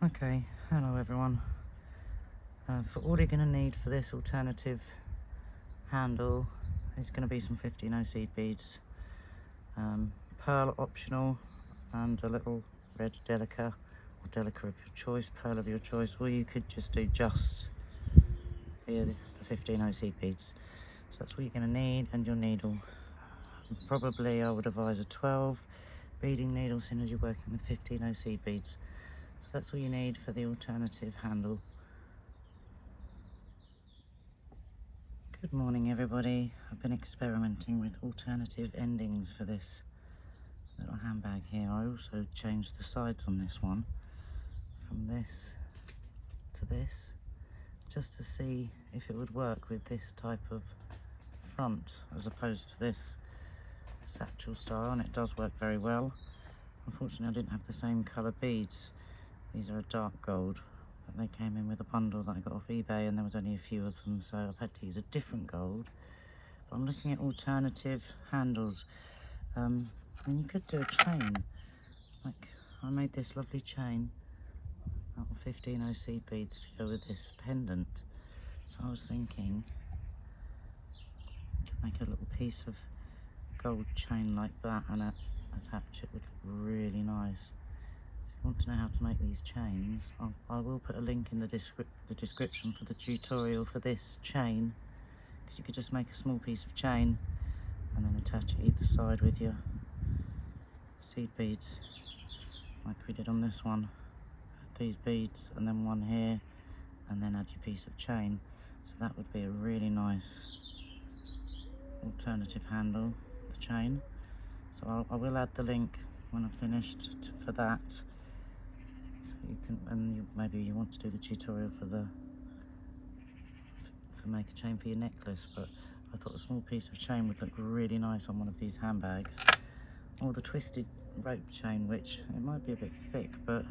Okay, hello everyone. For all you're going to need for this alternative handle is going to be some 15 seed beads, pearl optional, and a little red delica, or delica of your choice, pearl of your choice, or you could just do just the 15 seed beads. So that's what you're going to need, and your needle. Probably I would advise a 12 beading needle, seeing as you're working with 15 seed beads. So that's all you need for the alternative handle. Good morning everybody. I've been experimenting with alternative endings for this little handbag here. I also changed the sides on this one from this to this, just to see if it would work with this type of front as opposed to this satchel style, and it does work very well. Unfortunately I didn't have the same colour beads. These are a dark gold, but they came in with a bundle that I got off eBay and there was only a few of them, so I've had to use a different gold. But I'm looking at alternative handles. And you could do a chain. Like, I made this lovely chain out of 15 seed beads to go with this pendant. So I was thinking to make a little piece of gold chain like that and attach it would look really nice. If you want to know how to make these chains, I will put a link in the description for the tutorial for this chain, because you could just make a small piece of chain and then attach it either side with your seed beads, like we did on this one. Add these beads and then one here, and then add your piece of chain. So that would be a really nice alternative handle, the chain. So I will add the link when I've finished for that. So you can, and maybe you want to do the tutorial for make a chain for your necklace, but I thought a small piece of chain would look really nice on one of these handbags. Or the twisted rope chain, which it might be a bit thick, but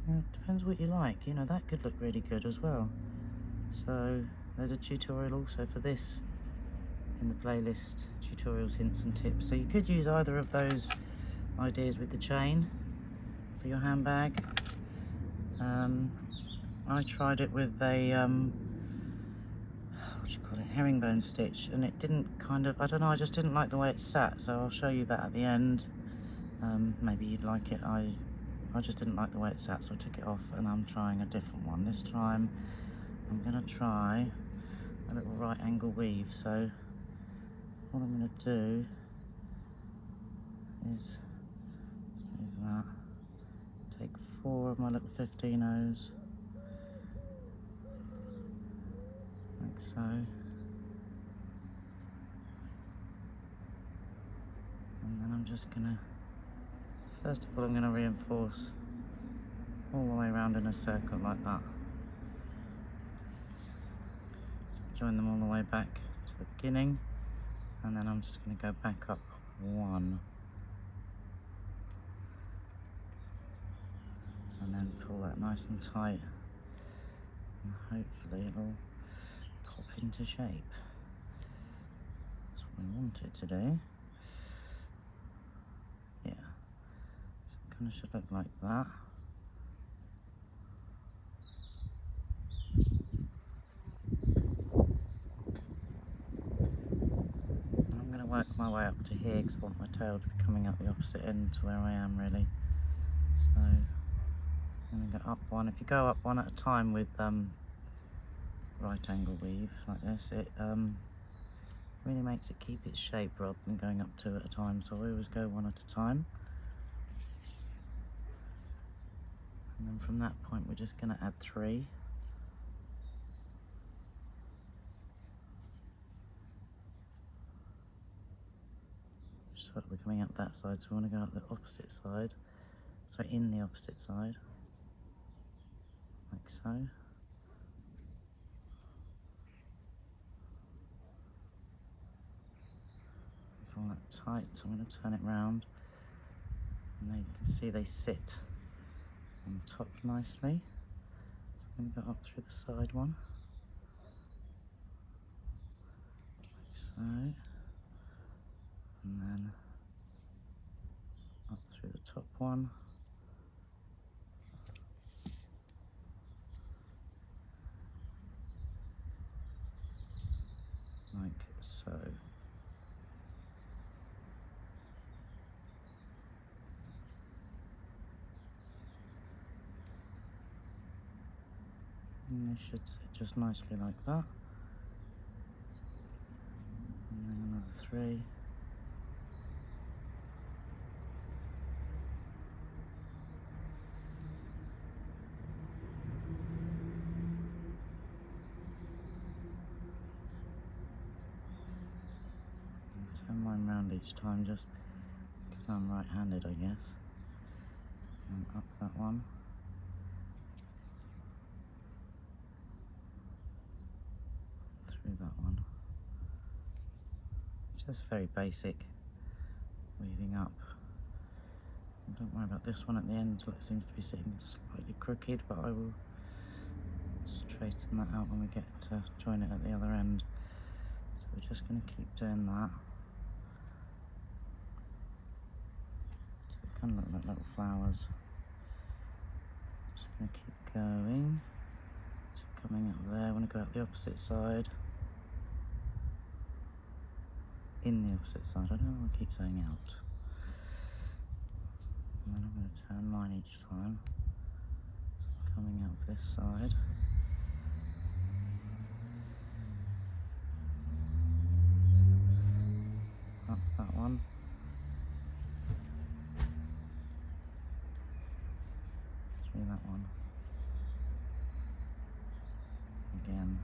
it depends what you like. You know, that could look really good as well. So there's a tutorial also for this in the playlist, tutorials, hints and tips. So you could use either of those ideas with the chain for your handbag. I tried it with a what do you call it, herringbone stitch, and it didn't kind of, I don't know, I just didn't like the way it sat, so I'll show you that at the end. Maybe you'd like it. I just didn't like the way it sat, so I took it off, and I'm trying a different one. This time I'm going to try a little right angle weave. So what I'm going to do is move that, take 4 of my little 15-0s, like so, and then I'm just going to, first of all, I'm going to reinforce all the way around in a circle like that. Join them all the way back to the beginning, and then I'm just going to go back up 1, and then pull that nice and tight, and hopefully it'll pop into shape. That's what we want it to do. Yeah, so it kind of should look like that. And I'm going to work my way up to here because I want my tail to be coming up the opposite end to where I am, really. So I'm going to go up 1. If you go up 1 at a time with right angle weave like this, it really makes it keep its shape rather than going up 2 at a time. So I always go 1 at a time. And then from that point we're just going to add 3. So we're coming up that side, so we want to go up the opposite side. So in the opposite side, like so. Pull that tight, so I'm going to turn it round. And then you can see they sit on top nicely. So I'm going to go up through the side one, like so. And then up through the top one, so. And they should sit just nicely like that. And then another 3. Turn mine round each time just because I'm right-handed, I guess. And up that one. Through that one. It's just very basic weaving up. And don't worry about this one at the end, so it seems to be sitting slightly crooked, but I will straighten that out when we get to join it at the other end. So we're just going to keep doing that. So they kind of look like little flowers. Just going to keep going. So coming up there, I want to go out the opposite side. In the opposite side, I don't know why I keep saying out. And then I'm going to turn mine each time. So coming out this side. Up that one. Through that one. Again.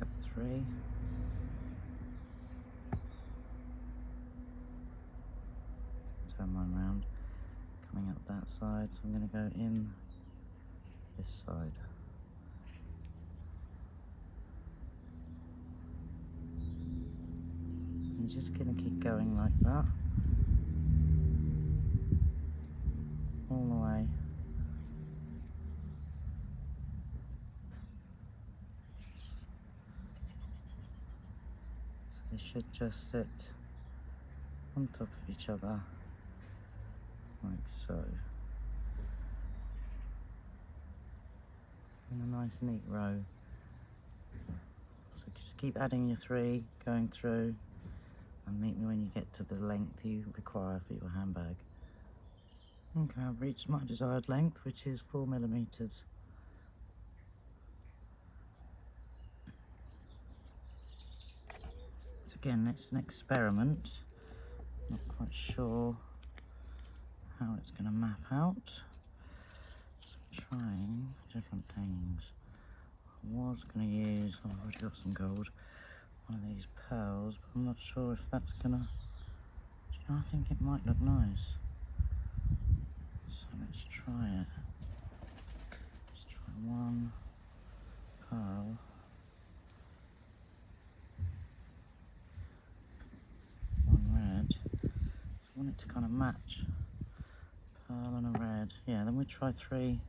Up 3. Turn mine round. Coming up that side, so I'm going to go in this side. And you're just going to keep going like that. All the way. So they should just sit on top of each other, like so. In a nice neat row. So just keep adding your 3, going through, and meet me when you get to the length you require for your handbag. Okay, I've reached my desired length, which is 4mm. So again, it's an experiment. Not quite sure how it's going to map out. Trying different things. I was going to use, I've already got some gold, one of these pearls, but I'm not sure if that's going to, I think it might look nice. So let's try it. Let's try one pearl. One red. I want it to kind of match. Pearl and a red. Yeah, then we try 3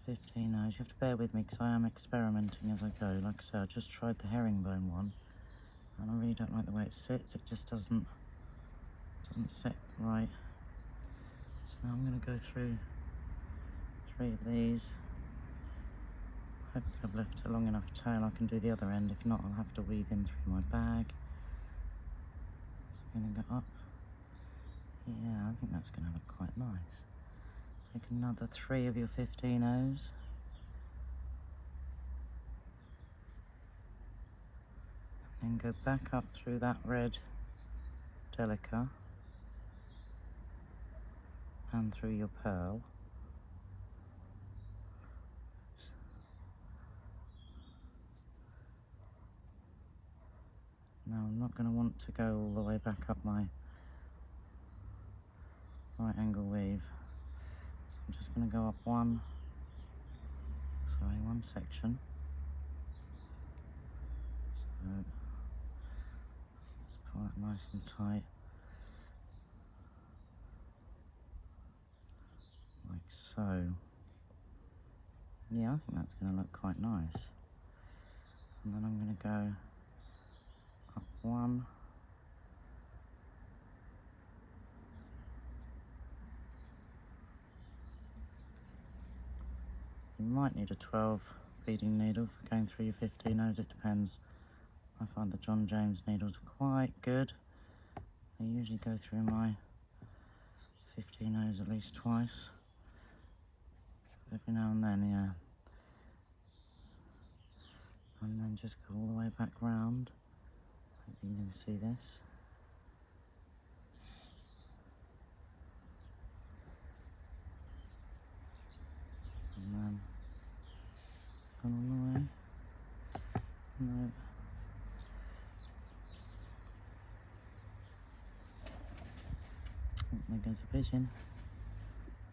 15 hours. You have to bear with me because I am experimenting as I go. Like I said, I just tried the herringbone one and I really don't like the way it sits. It just doesn't sit right. So now I'm going to go through 3 of these. Hopefully I've left a long enough tail I can do the other end. If not, I'll have to weave in through my bag. So I'm going to go up. Yeah, I think that's going to look quite nice. Take another 3 of your 15 O's. And go back up through that red delica and through your pearl. Oops. Now I'm not going to want to go all the way back up my right angle weave. So I'm just going to go up one section. So let's pull that nice and tight. Like so. Yeah, I think that's going to look quite nice. And then I'm going to go up one. You might need a 12 beading needle for going through your 15 O's. It depends. I find the John James needles are quite good. They usually go through my 15 O's at least twice. Every now and then, yeah. And then just go all the way back round. Hope you can see this. And then gone all the way. No. Oh, there goes a pigeon.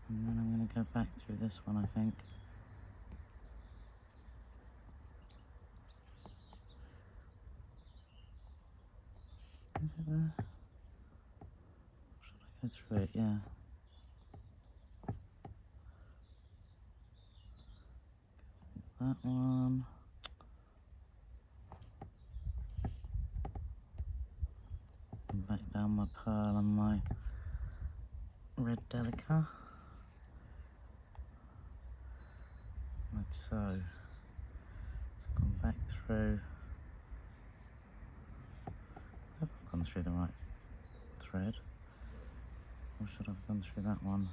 And then I'm going to go back through this one, I think. Is it there? Or should I go through it? Yeah. That one. And back down my pearl and my red delica. Like so. So I've gone back through. I hope I've gone through the right thread. Or should I have gone through that one?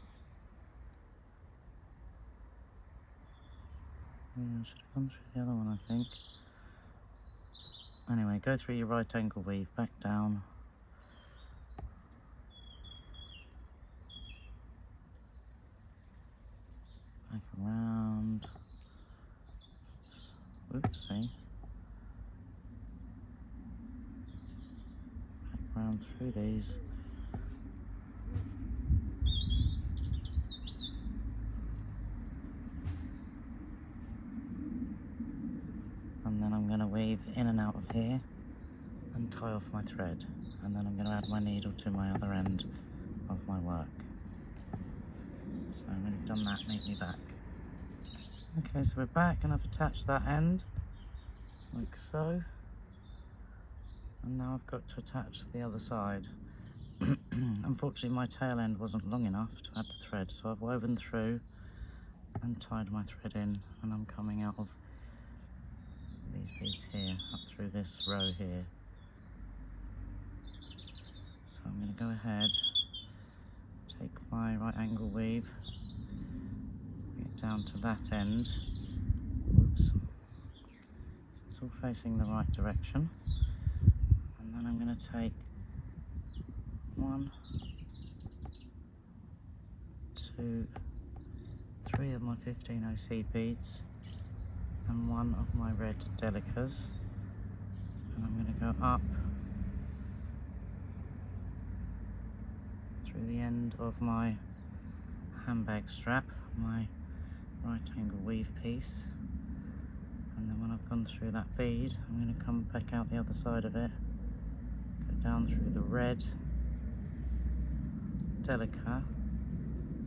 Yeah, I should have gone through the other one, I think. Anyway, go through your right angle weave, back down. Back around. Oopsie. Back around through these. And then I'm going to weave in and out of here and tie off my thread. And then I'm going to add my needle to my other end of my work. So when you've done that, meet me back. Okay, so we're back and I've attached that end, like so. And now I've got to attach the other side. Unfortunately, my tail end wasn't long enough to add the thread, so I've woven through and tied my thread in, and I'm coming out of these beads here, up through this row here. So I'm going to go ahead, take my right angle weave, get down to that end. Oops. So it's all facing the right direction. And then I'm going to take 1, 2, 3 of my 15O seed beads and 1 of my red delicas, and I'm going to go up through the end of my handbag strap, my right angle weave piece, and then when I've gone through that bead, I'm going to come back out the other side of it, go down through the red delica,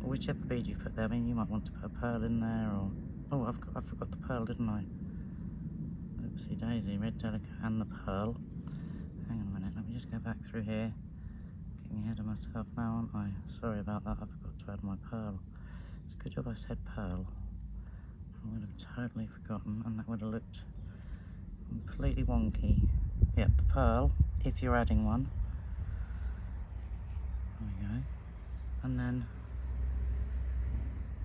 or whichever bead you put there. I mean, you might want to put a pearl in there, or oh, I forgot the pearl, didn't I? Oopsie daisy, red delica and the pearl. Hang on a minute, let me just go back through here. Getting ahead of myself now, aren't I? Sorry about that, I forgot to add my pearl. It's a good job I said pearl. I would have totally forgotten, and that would have looked completely wonky. Yep, the pearl, if you're adding one. There we go. And then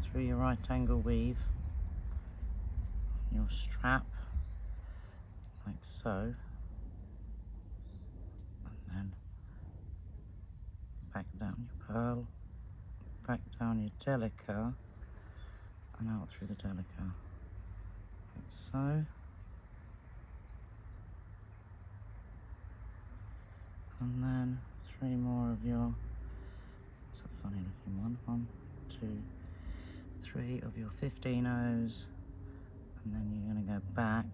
through your right angle weave, your strap, like so, and then back down your pearl, back down your delica, and out through the delica, like so. And then 3 more of your, it's a funny looking one, 1, 2, 3 of your 15Os, and then you're going to go back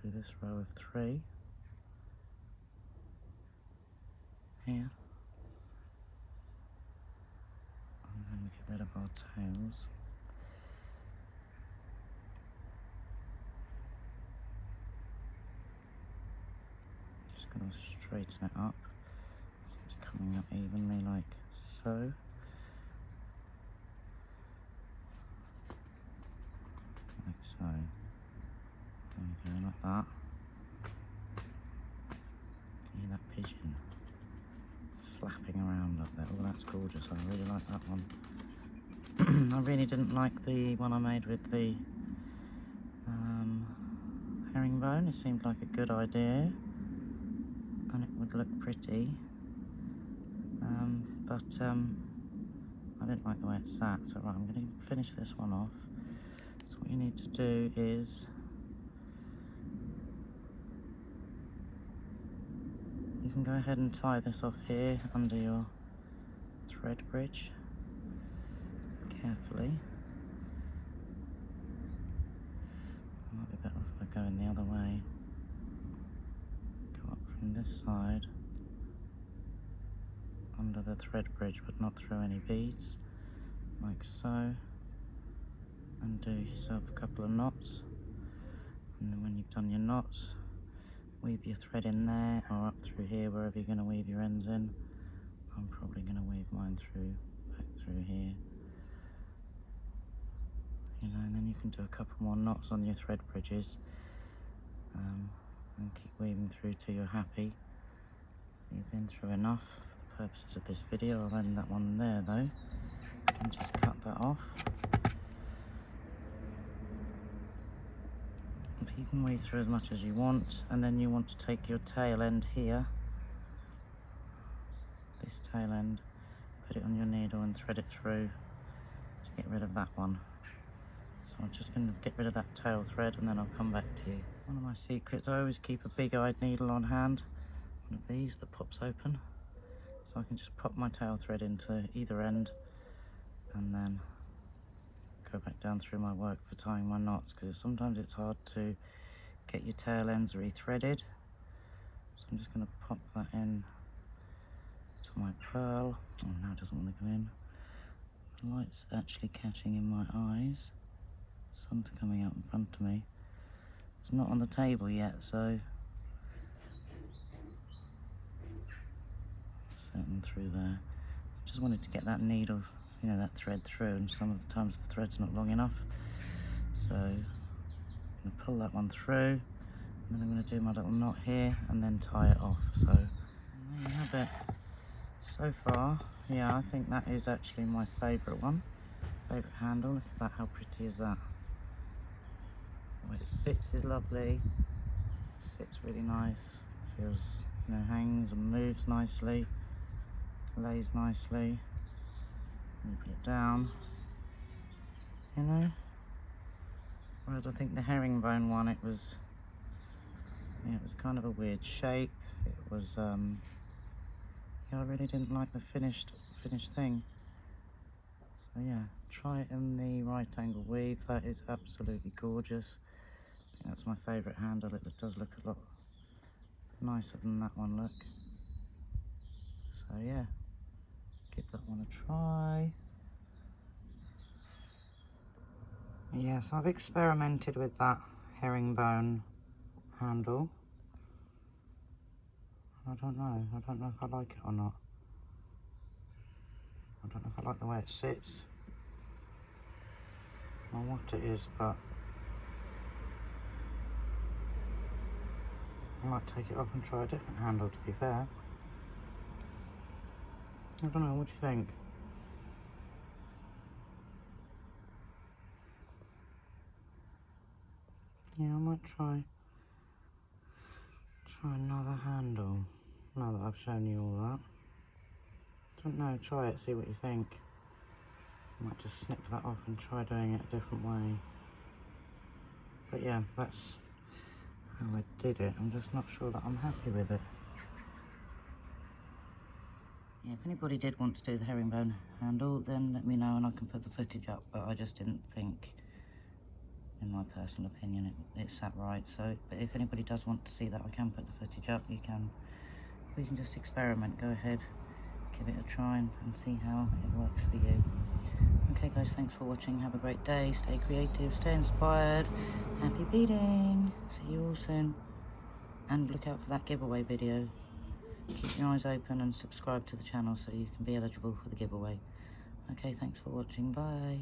through this row of 3 here, and then get rid of our tails. Just going to straighten it up so it's coming up evenly like so. flapping around up there. Oh, that's gorgeous. I really like that one. I really didn't like the one I made with the herringbone. It seemed like a good idea and it would look pretty, but I didn't like the way it sat. So right, I'm going to finish this one off. So what you need to do is you can go ahead and tie this off here under your thread bridge carefully. It might be better if I go in the other way. Go up from this side under the thread bridge, but not through any beads, like so, and do yourself a couple of knots. And then when you've done your knots, weave your thread in there or up through here, wherever you're going to weave your ends in. I'm probably going to weave mine back through here. You know, and then you can do a couple more knots on your thread bridges, and keep weaving through till you're happy. You've been through enough for the purposes of this video. I'll end that one there though, and just cut that off. You can weave through as much as you want, and then you want to take your tail end here, this tail end, put it on your needle and thread it through to get rid of that one. So I'm just going to get rid of that tail thread and then I'll come back to you. One of my secrets, I always keep a big-eyed needle on hand, one of these that pops open, so I can just pop my tail thread into either end and then go back down through my work for tying my knots, because sometimes it's hard to get your tail ends rethreaded. So I'm just going to pop that in to my pearl. Oh, now it doesn't want to go in. The light's actually catching in my eyes. The sun's coming out in front of me. It's not on the table yet, so setting through there. Just wanted to get that needle, you know, that thread through, and some of the times the thread's not long enough. So I'm going to pull that one through, and then I'm going to do my little knot here and then tie it off. So there you have it. So far, yeah, I think that is actually my favourite one. Favourite handle. Look at that, how pretty is that? The way it sits is lovely. It sits really nice. Feels, you know, hangs and moves nicely. Lays nicely. And you put it down, you know. Whereas I think the herringbone one, it was kind of a weird shape. It was, yeah, I really didn't like the finished thing. So yeah, try it in the right angle weave. That is absolutely gorgeous. I think that's my favourite handle. It does look a lot nicer than that one look. So yeah, give that one a try. Yes, I've experimented with that herringbone handle. I don't know if I like it or not. I don't know if I like the way it sits or what it is, but I might take it off and try a different handle, to be fair. I don't know, what do you think? Yeah, I might try another handle, now that I've shown you all that. Don't know, try it, see what you think. I might just snip that off and try doing it a different way. But yeah, that's how I did it. I'm just not sure that I'm happy with it. Yeah, if anybody did want to do the herringbone handle, then let me know and I can put the footage up, but I just didn't think, in my personal opinion, it sat right. So, but if anybody does want to see that, I can put the footage up. You can just experiment, go ahead, give it a try and see how it works for you. Okay guys, thanks for watching, have a great day, stay creative, stay inspired, happy beading, see you all soon, and look out for that giveaway video. Keep your eyes open and subscribe to the channel so you can be eligible for the giveaway. Okay, thanks for watching, bye.